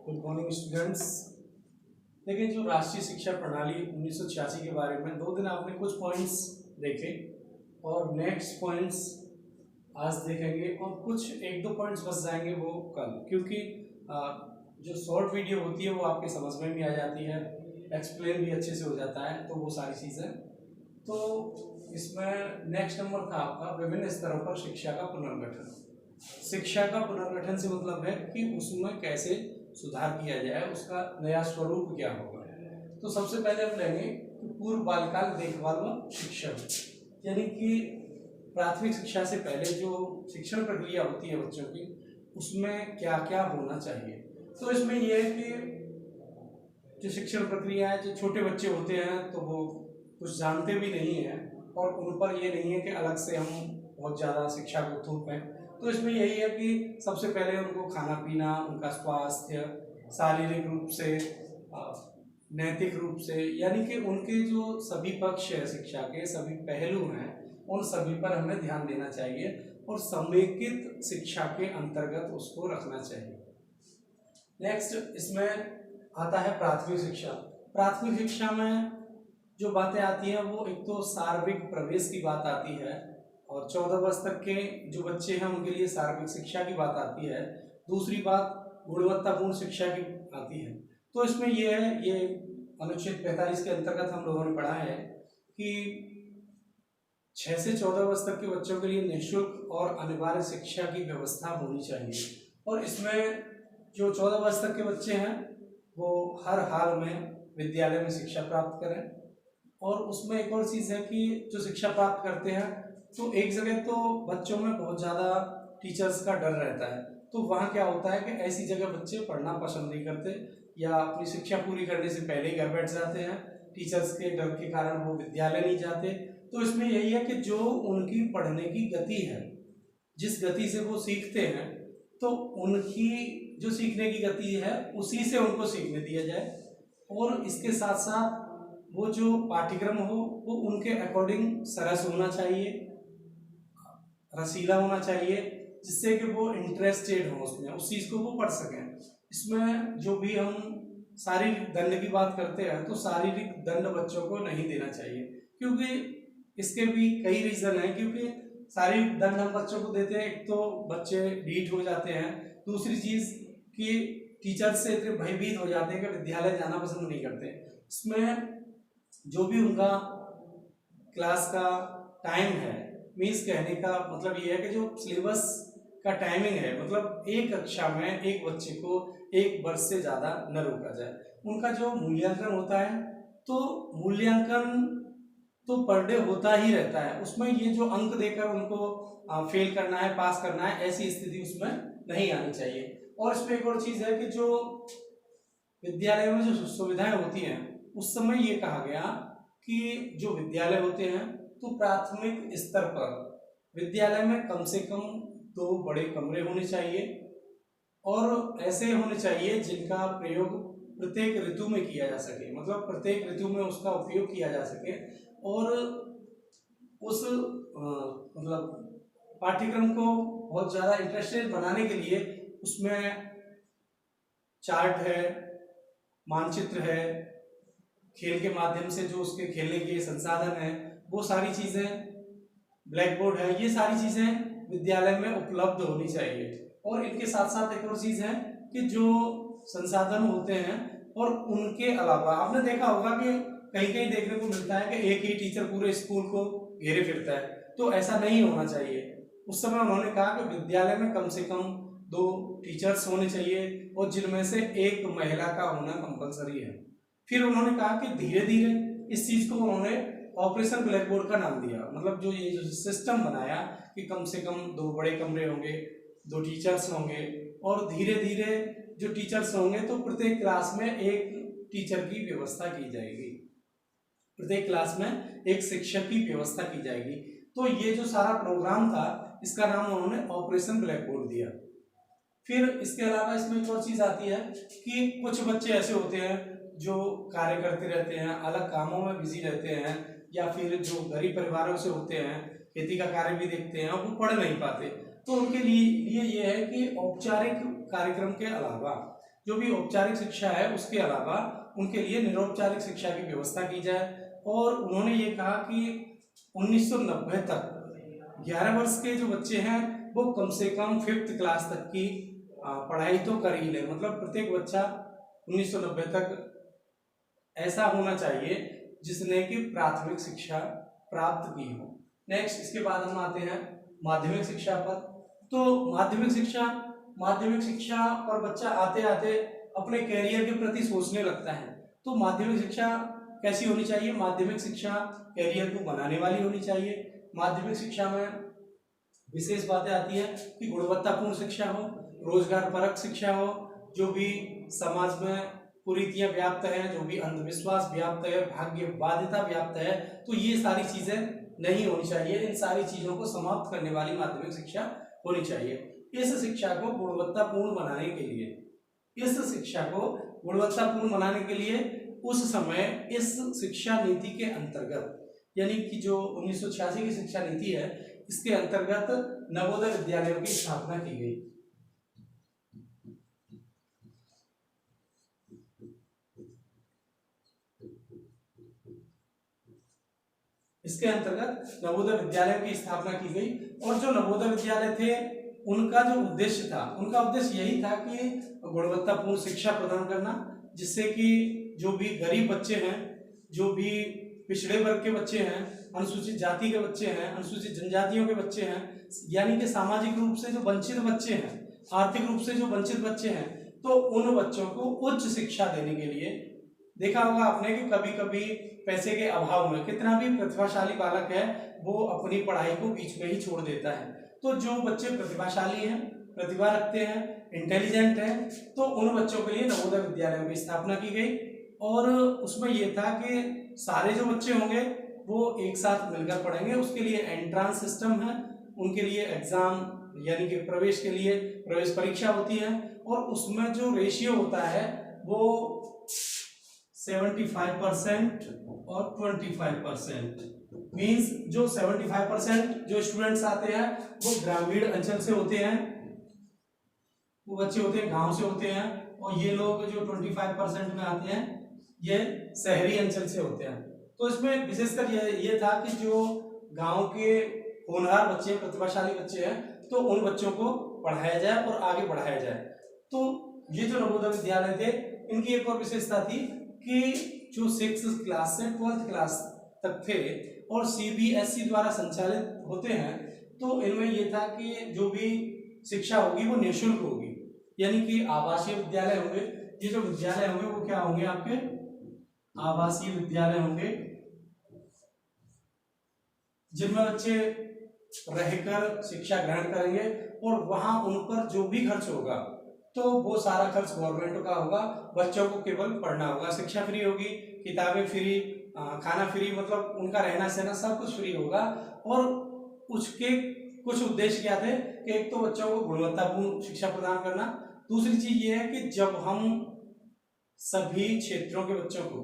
Good morning students. देखिए, जो राष्ट्रीय शिक्षा प्रणाली 1986 के बारे में 2 दिन आपने कुछ पॉइंट्स देखे और नेक्स्ट पॉइंट्स आज देखेंगे और कुछ 1-2 पॉइंट्स बस जाएंगे वो कल, क्योंकि जो शॉर्ट वीडियो होती है वो आपके समझ में भी आ जाती है, एक्सप्लेन भी अच्छे से हो जाता है, तो वो सारी चीज़ें। तो इसमें नेक्स्ट नंबर था आपका विभिन्न स्तरों पर शिक्षा का पुनर्गठन। शिक्षा का पुनर्गठन से मतलब है कि उसमें कैसे सुधार किया जाए, उसका नया स्वरूप क्या होगा। तो सबसे पहले हम लेंगे कि पूर्व बालिकाल देखभाल व शिक्षण, यानी कि प्राथमिक शिक्षा से पहले जो शिक्षण प्रक्रिया होती है बच्चों की, उसमें क्या क्या होना चाहिए। तो इसमें यह है कि जो शिक्षण प्रक्रिया है, जो छोटे बच्चे होते हैं तो वो कुछ जानते भी नहीं हैं और उन पर ये नहीं है कि अलग से हम बहुत ज़्यादा शिक्षा को थोपें। तो इसमें यही है कि सबसे पहले उनको खाना पीना, उनका स्वास्थ्य, शारीरिक रूप से, नैतिक रूप से, यानी कि उनके जो सभी पक्ष है शिक्षा के, सभी पहलू हैं, उन सभी पर हमें ध्यान देना चाहिए और समेकित शिक्षा के अंतर्गत उसको रखना चाहिए। नेक्स्ट इसमें आता है प्राथमिक शिक्षा। प्राथमिक शिक्षा में जो बातें आती हैं वो एक तो सार्वत्रिक प्रवेश की बात आती है और 14 वर्ष तक के जो बच्चे हैं उनके लिए सार्वत्रिक शिक्षा की बात आती है। दूसरी बात गुणवत्तापूर्ण शिक्षा की आती है। तो इसमें यह है, ये अनुच्छेद 45 के अंतर्गत हम लोगों ने पढ़ा है कि 6 से 14 वर्ष तक के बच्चों के लिए निःशुल्क और अनिवार्य शिक्षा की व्यवस्था होनी चाहिए। और इसमें जो 14 वर्ष तक के बच्चे हैं वो हर हाल में विद्यालय में शिक्षा प्राप्त करें। और उसमें एक और चीज़ है कि जो शिक्षा प्राप्त करते हैं तो एक जगह तो बच्चों में बहुत ज़्यादा टीचर्स का डर रहता है, तो वहाँ क्या होता है कि ऐसी जगह बच्चे पढ़ना पसंद नहीं करते या अपनी शिक्षा पूरी करने से पहले ही घर बैठ जाते हैं, टीचर्स के डर के कारण वो विद्यालय नहीं जाते। तो इसमें यही है कि जो उनकी पढ़ने की गति है, जिस गति से वो सीखते हैं, तो उनकी जो सीखने की गति है उसी से उनको सीखने दिया जाए। और इसके साथ साथ वो जो पाठ्यक्रम हो वो उनके अकॉर्डिंग सरस होना चाहिए, रसीला होना चाहिए, जिससे कि वो इंटरेस्टेड हो उसमें, उस चीज़ को वो पढ़ सकें। इसमें जो भी हम शारीरिक दंड की बात करते हैं तो शारीरिक दंड बच्चों को नहीं देना चाहिए, क्योंकि इसके भी कई रीज़न हैं। क्योंकि शारीरिक दंड हम बच्चों को देते हैं, एक तो बच्चे ढीठ हो जाते हैं, दूसरी चीज़ कि टीचर से इतने भयभीत हो जाते हैं कि विद्यालय जाना पसंद नहीं करते। इसमें जो भी उनका क्लास का टाइम है, मीन्स कहने का मतलब ये है कि जो सिलेबस का टाइमिंग है, मतलब एक कक्षा में एक बच्चे को 1 वर्ष से ज़्यादा न रोका जाए। उनका जो मूल्यांकन होता है तो मूल्यांकन तो पर डे होता ही रहता है, उसमें ये जो अंक देकर उनको फेल करना है, पास करना है, ऐसी स्थिति उसमें नहीं आनी चाहिए। और इसमें एक और चीज़ है कि जो विद्यालय में जो सुविधाएं होती हैं उस समय ये कहा गया कि जो विद्यालय होते हैं तो प्राथमिक स्तर पर विद्यालय में कम से कम 2 बड़े कमरे होने चाहिए और ऐसे होने चाहिए जिनका प्रयोग प्रत्येक ऋतु में किया जा सके, मतलब प्रत्येक ऋतु में उसका उपयोग किया जा सके। और उस मतलब पाठ्यक्रम को बहुत ज़्यादा इंटरेस्टेड बनाने के लिए उसमें चार्ट है, मानचित्र है, खेल के माध्यम से जो उसके खेलने के संसाधन हैं, वो सारी चीज़ें, ब्लैक बोर्ड है, ये सारी चीज़ें विद्यालय में उपलब्ध होनी चाहिए। और इनके साथ साथ एक और चीज़ है कि जो संसाधन होते हैं और उनके अलावा आपने देखा होगा कि कहीं कहीं देखने को मिलता है कि एक ही टीचर पूरे स्कूल को घेरे फिरता है, तो ऐसा नहीं होना चाहिए। उस समय उन्होंने कहा कि विद्यालय में कम से कम 2 टीचर्स होने चाहिए और जिनमें से एक महिला का होना कंपलसरी है। फिर उन्होंने कहा कि धीरे धीरे इस चीज़ को उन्होंने ऑपरेशन ब्लैक बोर्ड का नाम दिया, मतलब जो ये जो सिस्टम बनाया कि कम से कम 2 बड़े कमरे होंगे, 2 टीचर्स होंगे और धीरे धीरे जो टीचर्स होंगे तो प्रत्येक क्लास में एक टीचर की व्यवस्था की जाएगी, प्रत्येक क्लास में एक शिक्षक की व्यवस्था की जाएगी। तो ये जो सारा प्रोग्राम था इसका नाम उन्होंने ऑपरेशन ब्लैक बोर्ड दिया। फिर इसके अलावा इसमें एक और चीज़ आती है कि कुछ बच्चे ऐसे होते हैं जो कार्य करते रहते हैं, अलग कामों में बिजी रहते हैं, या फिर जो गरीब परिवारों से होते हैं, खेती का कार्य भी देखते हैं, वो पढ़ नहीं पाते। तो उनके लिए ये है कि औपचारिक कार्यक्रम के अलावा जो भी औपचारिक शिक्षा है उसके अलावा उनके लिए निरौपचारिक शिक्षा की व्यवस्था की जाए। और उन्होंने ये कहा कि 1990 तक 11 वर्ष के जो बच्चे हैं वो कम से कम 5th क्लास तक की पढ़ाई तो कर ही ले, मतलब प्रत्येक बच्चा 1990 तक ऐसा होना चाहिए जिसने कि प्राथमिक शिक्षा प्राप्त की हो। नेक्स्ट, इसके बाद हम आते हैं माध्यमिक शिक्षा पर। तो माध्यमिक शिक्षा पर बच्चा आते आते अपने कैरियर के प्रति सोचने लगता है। तो माध्यमिक शिक्षा कैसी होनी चाहिए? माध्यमिक शिक्षा कैरियर को बनाने वाली होनी चाहिए। माध्यमिक शिक्षा में विशेष बातें आती है कि गुणवत्तापूर्ण शिक्षा हो, रोजगार परक शिक्षा हो, जो भी समाज में कुरीतियां व्याप्त है, जो भी अंधविश्वास व्याप्त है, भाग्य बाध्यता व्याप्त है, तो ये सारी चीजें नहीं होनी चाहिए। इन सारी चीजों को समाप्त करने वाली माध्यमिक शिक्षा होनी चाहिए। इस शिक्षा को गुणवत्तापूर्ण बनाने के लिए उस समय इस शिक्षा नीति के अंतर्गत, यानी कि जो 1986 की शिक्षा नीति है, इसके अंतर्गत नवोदय विद्यालयों की स्थापना की गई। इसके अंतर्गत नवोदय विद्यालय की स्थापना की गई। और जो नवोदय विद्यालय थे उनका जो उद्देश्य था, उनका उद्देश्य यही था कि गुणवत्तापूर्ण शिक्षा प्रदान करना, जिससे कि जो भी गरीब बच्चे हैं, जो भी पिछड़े वर्ग के बच्चे हैं, अनुसूचित जाति के बच्चे हैं, अनुसूचित जनजातियों के बच्चे हैं, यानी कि सामाजिक रूप से जो वंचित बच्चे हैं, आर्थिक रूप से जो वंचित बच्चे हैं, तो उन बच्चों को उच्च शिक्षा देने के लिए, देखा होगा आपने कि कभी कभी पैसे के अभाव में कितना भी प्रतिभाशाली बालक है वो अपनी पढ़ाई को बीच में ही छोड़ देता है। तो जो बच्चे प्रतिभाशाली हैं, प्रतिभा रखते हैं, इंटेलिजेंट हैं, तो उन बच्चों के लिए नवोदय विद्यालयों की स्थापना की गई। और उसमें यह था कि सारे जो बच्चे होंगे वो एक साथ मिलकर पढ़ेंगे। उसके लिए एंट्रांस सिस्टम है, उनके लिए एग्जाम यानी कि प्रवेश के लिए प्रवेश परीक्षा होती है, और उसमें जो रेशियो होता है वो 75% और 25%। मीन्स जो 75% जो स्टूडेंट्स आते हैं वो ग्रामीण अंचल से होते हैं, वो बच्चे होते हैं गांव से होते हैं, और ये लोग जो 25% में आते हैं ये शहरी अंचल से होते हैं। तो इसमें विशेषकर ये था कि जो गांव के होनहार बच्चे, प्रतिभाशाली बच्चे हैं, तो उन बच्चों को पढ़ाया जाए और आगे बढ़ाया जाए। तो ये जो नवोदय विद्यालय थे, इनकी एक और विशेषता थी कि जो 6th क्लास से 12th क्लास तक थे और CBSE द्वारा संचालित होते हैं, तो इनमें यह था कि जो भी शिक्षा होगी वो निःशुल्क होगी, यानी कि आवासीय विद्यालय होंगे। ये जो विद्यालय होंगे वो क्या होंगे? आपके आवासीय विद्यालय होंगे, जिनमें बच्चे रहकर शिक्षा ग्रहण करेंगे, और वहां उन पर जो भी खर्च होगा तो वो सारा खर्च गवर्नमेंट का होगा। बच्चों को केवल पढ़ना होगा, शिक्षा फ्री होगी, किताबें फ्री, खाना फ्री, मतलब उनका रहना सहना सब कुछ फ्री होगा। और उसके कुछ उद्देश्य क्या थे कि एक तो बच्चों को गुणवत्तापूर्ण शिक्षा प्रदान करना, दूसरी चीज ये है कि जब हम सभी क्षेत्रों के बच्चों को,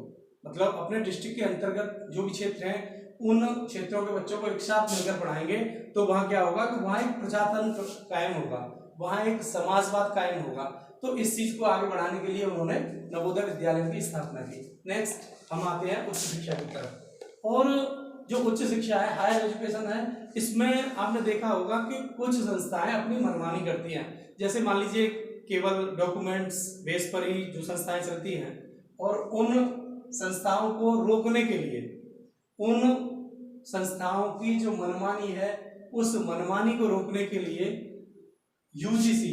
मतलब अपने डिस्ट्रिक्ट के अंतर्गत जो भी क्षेत्र हैं, उन क्षेत्रों के बच्चों को एक साथ मिलकर पढ़ाएंगे, तो वहां क्या होगा कि वहां एक प्रजातंत्र कायम होगा, वहां एक समाजवाद कायम होगा। तो इस चीज को आगे बढ़ाने के लिए उन्होंने नवोदय विद्यालय की स्थापना की। नेक्स्ट हम आते हैं उच्च शिक्षा की तरफ। और जो उच्च शिक्षा है, हायर एजुकेशन है, इसमें आपने देखा होगा कि कुछ संस्थाएं अपनी मनमानी करती हैं। जैसे मान लीजिए केवल डॉक्यूमेंट्स बेस पर ही जो संस्थाएं चलती हैं, और उन संस्थाओं को रोकने के लिए, उन संस्थाओं की जो मनमानी है उस मनमानी को रोकने के लिए यूजीसी,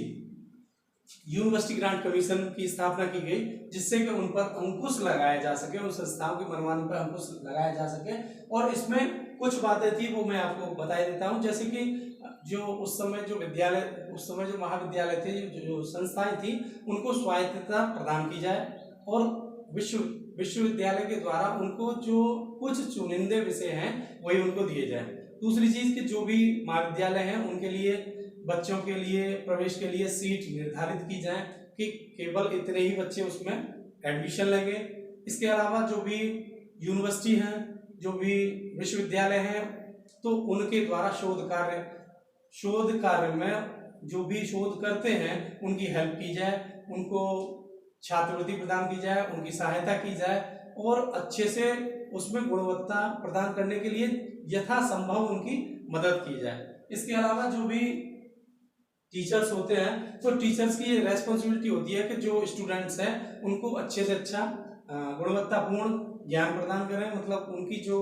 यूनिवर्सिटी ग्रांट कमीशन की स्थापना की गई, जिससे कि उन पर अंकुश लगाया जा सके, उन संस्थाओं की मनमानी पर अंकुश लगाया जा सके। और इसमें कुछ बातें थी वो मैं आपको बता देता हूं, जैसे कि जो उस समय जो महाविद्यालय थे, जो संस्थाएं थी, उनको स्वायत्तता प्रदान की जाए, और विश्वविद्यालय के द्वारा उनको जो कुछ चुनिंदे विषय हैं वही उनको दिए जाए। दूसरी चीज कि जो भी महाविद्यालय हैं उनके लिए बच्चों के लिए प्रवेश के लिए सीट निर्धारित की जाए कि केवल इतने ही बच्चे उसमें एडमिशन लेंगे। इसके अलावा जो भी यूनिवर्सिटी हैं, जो भी विश्वविद्यालय हैं, तो उनके द्वारा शोध कार्य में जो भी शोध करते हैं उनकी हेल्प की जाए, उनको छात्रवृत्ति प्रदान की जाए, उनकी सहायता की जाए और अच्छे से उसमें गुणवत्ता प्रदान करने के लिए यथासंभव उनकी मदद की जाए। इसके अलावा जो भी टीचर्स होते हैं तो टीचर्स की ये रेस्पॉन्सिबिलिटी होती है कि जो स्टूडेंट्स हैं उनको अच्छे से अच्छा गुणवत्तापूर्ण ज्ञान प्रदान करें, मतलब उनकी जो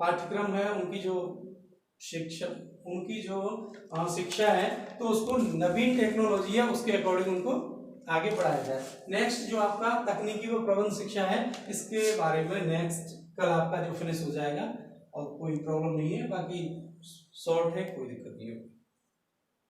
पाठ्यक्रम है, उनकी जो शिक्षा है तो उसको नवीन टेक्नोलॉजी है उसके अकॉर्डिंग उनको आगे बढ़ाया जाए। नेक्स्ट जो आपका तकनीकी व प्रबंध शिक्षा है, इसके बारे में नेक्स्ट कल आपका जो फिनिश हो जाएगा और कोई प्रॉब्लम नहीं है, बाकी शॉर्ट है, कोई दिक्कत नहीं है।